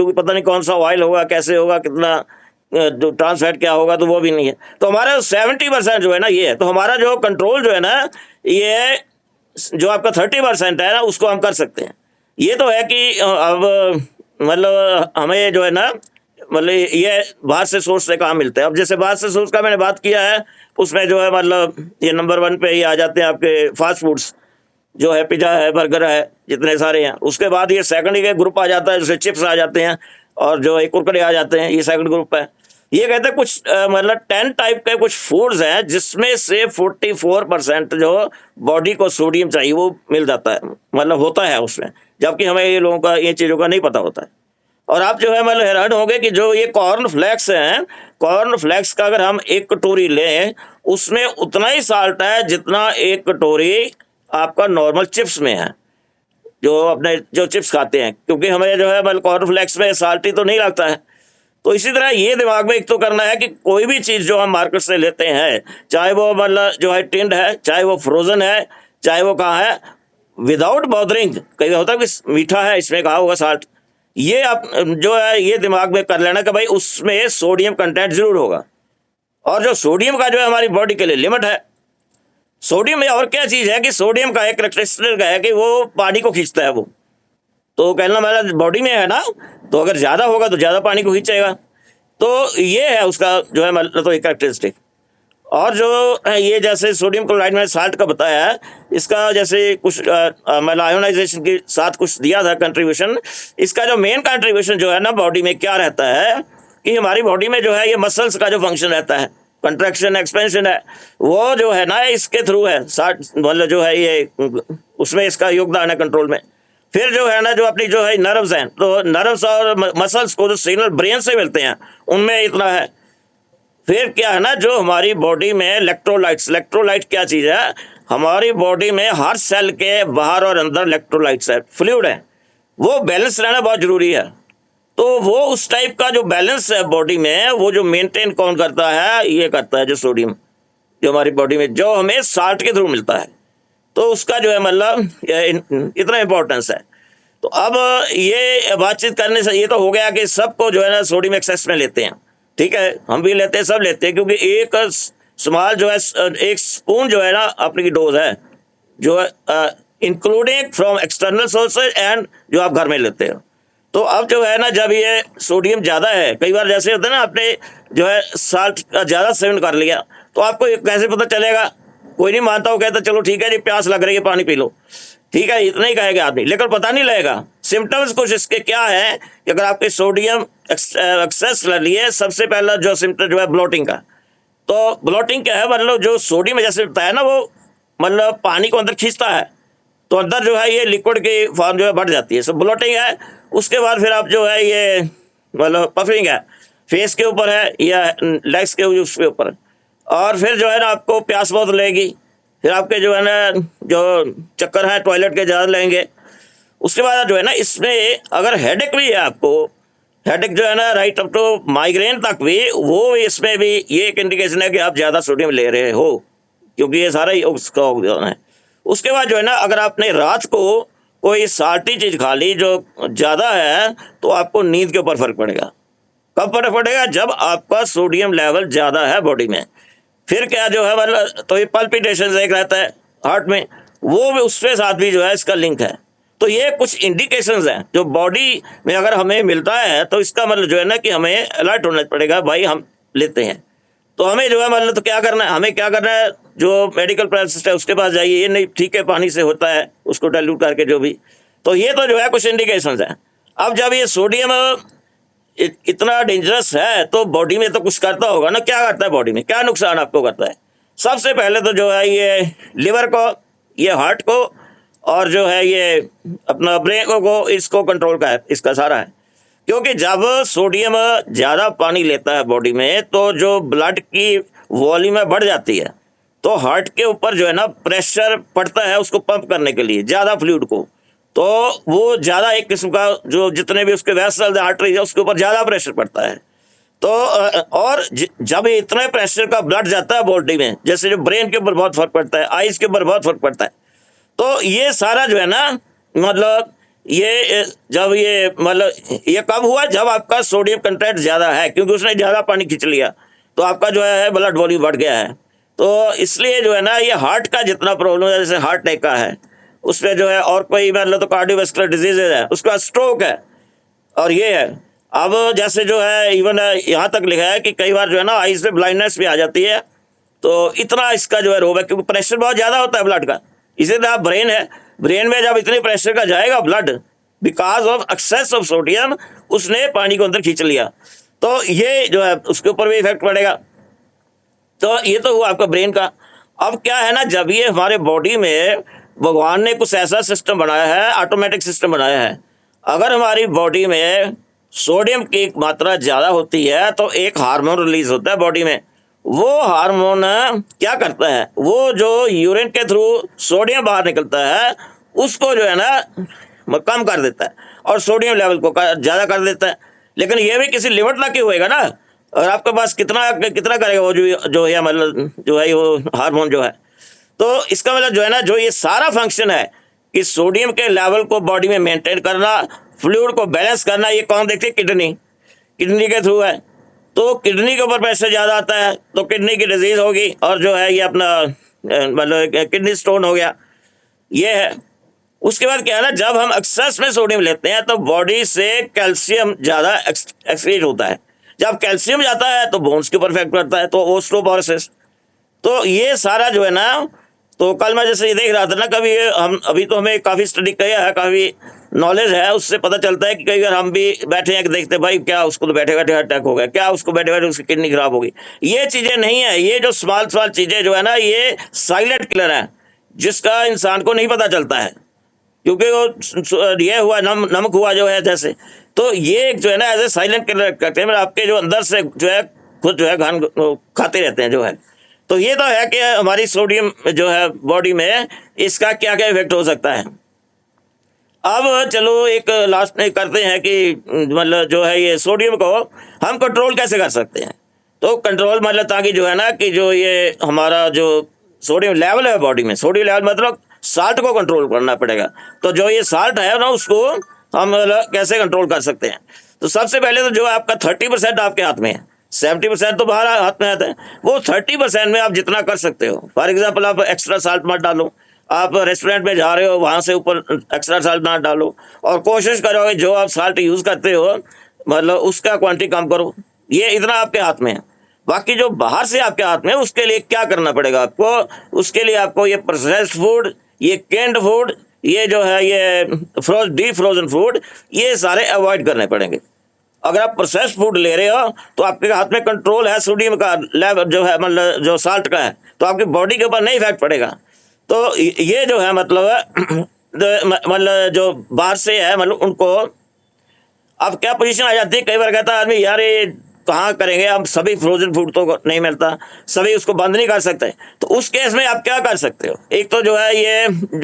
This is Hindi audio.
क्योंकि पता नहीं कौन सा ऑयल होगा, कैसे होगा, कितना जो ट्रांस फैट क्या होगा, तो वो भी नहीं है। तो हमारा 70% जो है ना ये है। तो हमारा जो कंट्रोल जो है ना, ये जो आपका 30% है ना, उसको हम कर सकते हैं। ये तो है कि अब मतलब हमें जो है ना, मतलब ये बाहर से सोर्स से कहाँ मिलते हैं। अब जैसे बाहर से सोर्स का मैंने बात किया है, उसमें जो है मतलब ये नंबर 1 पे ही आ जाते हैं आपके फास्ट फूड्स, जो है पिज़्ज़ा है, बर्गर है, जितने सारे हैं। उसके बाद ये सेकंड के ग्रुप आ जाता है, जैसे चिप्स आ जाते हैं और जो है कुरकुरे आ जाते हैं, ये सेकंड ग्रुप है। ये कहते हैं कुछ मतलब 10 टाइप के कुछ फूड्स हैं, जिसमें से 44% जो बॉडी को सोडियम चाहिए वो मिल जाता है, मतलब होता है उसमें, जबकि हमें ये लोगों का ये चीज़ों का नहीं पता होता है। और आप जो है मतलब हैरान होंगे कि जो ये कॉर्न फ्लेक्स हैं, कॉर्न फ्लेक्स का अगर हम एक कटोरी लें, उसमें उतना ही साल्ट है जितना एक कटोरी आपका नॉर्मल चिप्स में है, जो अपने जो चिप्स खाते हैं, क्योंकि हमें जो है मतलब कॉर्न फ्लेक्स में साल्ट ही तो नहीं लगता है। तो इसी तरह ये दिमाग में एक तो करना है कि कोई भी चीज़ जो हम मार्केट से लेते हैं, चाहे वो मतलब जो है टिन्ड है, चाहे वो फ्रोजन है, चाहे वो कहाँ है, विदाउट बॉदरिंग, कई होता है कि मीठा है, इसमें कहा होगा साल्ट, ये आप जो है ये दिमाग में कर लेना कि भाई उसमें सोडियम कंटेंट जरूर होगा। और जो सोडियम का जो है हमारी बॉडी के लिए लिमिट है। सोडियम में और क्या चीज़ है कि सोडियम का एक करेक्टरिस्टिक है कि वो पानी को खींचता है वो। तो कहना मेरा बॉडी में है ना, तो अगर ज़्यादा होगा तो ज़्यादा पानी को खींचेगा। तो ये है उसका जो है मतलब तो एक करेक्टरिस्टिक। और जो है ये जैसे सोडियम क्लोराइड मैंने साल्ट का बताया है, इसका जैसे कुछ मतलब आयोनाइजेशन के साथ कुछ दिया था कंट्रीब्यूशन। इसका जो मेन कंट्रीब्यूशन जो है ना बॉडी में क्या रहता है कि हमारी बॉडी में जो है ये मसल्स का जो फंक्शन रहता है, कंट्रैक्शन एक्सपेंशन है, वो जो है ना इसके थ्रू है। साठ मतलब जो है ये उसमें इसका योगदान है कंट्रोल में। फिर जो है ना जो अपनी जो है नर्व्स हैं, तो नर्व्स और मसल्स को जो सिग्नल ब्रेन से मिलते हैं, उनमें इतना है। फिर क्या है ना जो हमारी बॉडी में इलेक्ट्रोलाइट्स, इलेक्ट्रोलाइट क्या चीज़ है, हमारी बॉडी में हर सेल के बाहर और अंदर इलेक्ट्रोलाइट्स है, फ्लूइड है, वो बैलेंस रहना बहुत जरूरी है। तो वो उस टाइप का जो बैलेंस है बॉडी में, वो जो मेंटेन कौन करता है, ये करता है जो सोडियम, जो हमारी बॉडी में जो हमें साल्ट के थ्रू मिलता है। तो उसका जो है मतलब इतना इंपॉर्टेंस है। तो अब ये बातचीत करने से ये तो हो गया कि सबको जो है ना सोडियम एक्सेस में लेते हैं, ठीक है, हम भी लेते हैं, सब लेते हैं, क्योंकि एक स्मॉल जो है एक स्पून जो है ना अपनी डोज है, जो है including from external sources and जो आप घर में लेते हो। तो अब जो है ना जब ये सोडियम ज़्यादा है, कई बार जैसे होता है ना, आपने जो है साल्ट का ज़्यादा सेवन कर लिया, तो आपको कैसे पता चलेगा? कोई नहीं मानता, वो कहता चलो ठीक है जी, प्यास लग रही है, पानी पी लो, ठीक है, इतना ही कहेगा आदमी, लेकिन पता नहीं लगेगा। सिम्टम्स कुछ इसके क्या है कि अगर आपके सोडियम एक्सेस कर लिए, सबसे पहला जो सिम्टम जो है ब्लोटिंग का। तो ब्लोटिंग क्या है, मतलब जो सोडियम जैसे बताया ना, वो मतलब पानी को अंदर खींचता है, तो अंदर जो है ये लिक्विड की फॉर्म जो है बढ़ जाती है, सब ब्लोटिंग है। उसके बाद फिर आप जो है ये मतलब पफिंग है, फेस के ऊपर है या लेग्स के उसके ऊपर है। और फिर जो है ना आपको प्यास बहुत लगेगी, फिर आपके जो है ना जो चक्कर है टॉयलेट के ज़्यादा लेंगे। उसके बाद जो है ना इसमें अगर हेडेक भी है आपको, हेडेक जो है ना राइट अप टू माइग्रेन तक भी, वो इसमें भी ये एक इंडिकेशन है कि आप ज़्यादा सोडियम ले रहे हो, क्योंकि ये सारा ही उसका योगदान है। उसके बाद जो है ना अगर आपने रात को कोई साल्टी चीज़ खा ली जो ज़्यादा है, तो आपको नींद के ऊपर फर्क पड़ेगा। कब फर्क पड़ेगा? जब आपका सोडियम लेवल ज़्यादा है बॉडी में। फिर क्या जो है मतलब तो ये पल्पिटेशन एक रहता है हार्ट में, वो भी उसके साथ भी जो है इसका लिंक है। तो ये कुछ इंडिकेशंस हैं जो बॉडी में अगर हमें मिलता है, तो इसका मतलब जो है ना कि हमें अलर्ट होना पड़ेगा, भाई हम लेते हैं। तो हमें जो है मतलब तो क्या करना है, हमें क्या करना है, जो मेडिकल पैरालिसिस है उसके पास जाइए। ये नहीं ठीक है पानी से होता है, उसको डाइल्यूट करके जो भी। तो ये तो जो है कुछ इंडिकेशंस हैं। अब जब ये सोडियम इतना डेंजरस है, तो बॉडी में तो कुछ करता होगा ना। क्या करता है बॉडी में, क्या नुकसान आपको करता है? सबसे पहले तो जो है ये लिवर को, ये हार्ट को, और जो है ये अपना ब्रेन को इसको कंट्रोल का है, इसका सारा है। क्योंकि जब सोडियम ज़्यादा पानी लेता है बॉडी में, तो जो ब्लड की वॉल्यूम है बढ़ जाती है, तो हार्ट के ऊपर जो है ना प्रेशर पड़ता है उसको पंप करने के लिए, ज़्यादा फ्लूइड को। तो वो ज़्यादा एक किस्म का जो जितने भी उसके वेसल्स आर्टरीज है उसके ऊपर ज़्यादा प्रेशर पड़ता है। तो और जब इतने प्रेशर का ब्लड जाता है बॉडी में, जैसे जो ब्रेन के ऊपर बहुत फर्क पड़ता है, आइज़ के ऊपर बहुत फर्क पड़ता है। तो ये सारा जो है ना मतलब ये जब ये मतलब ये कब हुआ, जब आपका सोडियम कंटेंट ज़्यादा है, क्योंकि उसने ज़्यादा पानी खींच लिया, तो आपका जो है ब्लड वॉल्यूम बढ़ गया है। तो इसलिए जो है ना, ये हार्ट का जितना प्रॉब्लम है, जैसे हार्ट अटैक का है, उसमें जो है, और कोई मतलब तो कार्डियोवैस्कुलर डिजीजेज है, उसका स्ट्रोक है, और ये है। अब जैसे जो है इवन यहाँ तक लिखा है कि कई बार जो है ना आईज में ब्लाइंडनेस भी आ जाती है। तो इतना इसका जो है रोग है, क्योंकि प्रेशर बहुत ज़्यादा होता है ब्लड का। इसी तरह ब्रेन है, ब्रेन में जब इतने प्रेशर का जाएगा blood, because of excess of sodium, उसने पानी को अंदर खींच लिया, तो ये जो है उसके ऊपर भी इफेक्ट पड़ेगा। तो ये तो हुआ आपका ब्रेन का। अब क्या है ना, जब ये हमारे बॉडी में भगवान ने कुछ ऐसा सिस्टम बनाया है, ऑटोमेटिक सिस्टम बनाया है, अगर हमारी बॉडी में सोडियम की मात्रा ज़्यादा होती है तो एक हार्मोन रिलीज होता है बॉडी में। वो हार्मोन क्या करता है, वो जो यूरिन के थ्रू सोडियम बाहर निकलता है, उसको जो है ना कम कर देता है, और सोडियम लेवल को ज़्यादा कर देता है। लेकिन ये भी किसी लिमिट तक ही होएगा ना, और आपके पास कितना कितना करेगा वो जो है, मतलब जो है वो हार्मोन जो है। तो इसका मतलब जो है ना, जो ये सारा फंक्शन है कि सोडियम के लेवल को बॉडी में मेंटेन करना, फ्लूइड को बैलेंस करना, ये कौन देखती है? किडनी। किडनी के थ्रू है। तो किडनी के ऊपर प्रेशर ज़्यादा आता है तो किडनी की डिजीज होगी, और जो है ये अपना मतलब किडनी स्टोन हो गया, ये है। उसके बाद क्या है ना, जब हम एक्सेस में सोडियम लेते हैं तो बॉडी से कैल्शियम ज़्यादा एक्सक्रीट होता है। जब कैल्शियम जाता है तो बोन्स के ऊपर इफेक्ट पड़ता है, तो ओस्टियोपोरोसिस। तो ये सारा जो है ना, तो कल मैं जैसे ये देख रहा था ना, कभी हम अभी तो हमें काफ़ी स्टडी किया है, काफ़ी नॉलेज है, उससे पता चलता है कि कई बार हम भी बैठे हैं कि देखते भाई क्या उसको तो बैठे बैठे अटैक हो गया, क्या उसको बैठे बैठे उसकी किडनी खराब हो गई। ये चीज़ें नहीं है, ये जो स्मॉल स्मॉल चीज़ें जो है ना, ये साइलेंट किलर है, जिसका इंसान को नहीं पता चलता है, क्योंकि वो ये हुआ नमक हुआ जो है जैसे। तो ये एक जो है ना एज ए साइलेंट किलर करते हैं, मतलब आपके जो अंदर से जो है खुद जो है घान खाते रहते हैं जो है। तो ये तो है कि हमारी सोडियम जो है बॉडी में इसका क्या क्या इफेक्ट हो सकता है। अब चलो एक लास्ट में करते हैं कि मतलब जो है ये सोडियम को हम कंट्रोल कैसे कर सकते हैं। तो कंट्रोल मतलब ताकि जो है ना कि जो ये हमारा जो सोडियम लेवल है बॉडी में, सोडियम लेवल मतलब साल्ट को कंट्रोल करना पड़ेगा। तो जो ये साल्ट है ना, उसको हम मतलब कैसे कंट्रोल कर सकते हैं। तो सबसे पहले तो जो आपका 30% आपके हाथ में है, 70% तो बाहर हाथ में आता है। वो 30% में आप जितना कर सकते हो, फॉर एग्जाम्पल आप एक्स्ट्रा साल्ट मत डालो, आप रेस्टोरेंट में जा रहे हो वहाँ से ऊपर एक्स्ट्रा साल्ट ना डालो, और कोशिश करो कि जो आप साल्ट यूज़ करते हो मतलब उसका क्वांटिटी कम करो। ये इतना आपके हाथ में है। बाकी जो बाहर से आपके हाथ में है, उसके लिए क्या करना पड़ेगा आपको, उसके लिए आपको ये प्रोसेस्ड फूड, ये कैंड फूड, ये जो है ये डीप फ्रोजन फूड, ये सारे अवॉइड करने पड़ेंगे। अगर आप प्रोसेस्ड फूड ले रहे हो तो आपके हाथ में कंट्रोल है सोडियम का लेवल जो है, मतलब जो साल्ट का है, तो आपकी बॉडी के ऊपर नहीं इफेक्ट पड़ेगा। तो ये जो है मतलब मतलब जो बाहर से है, मतलब उनको अब क्या पोजीशन आ जाती है, कई बार कहता है आदमी यार ये कहाँ करेंगे, अब सभी फ्रोजन फूड तो नहीं मिलता, सभी उसको बंद नहीं कर सकते। तो उस केस में आप क्या कर सकते हो, एक तो जो है ये जो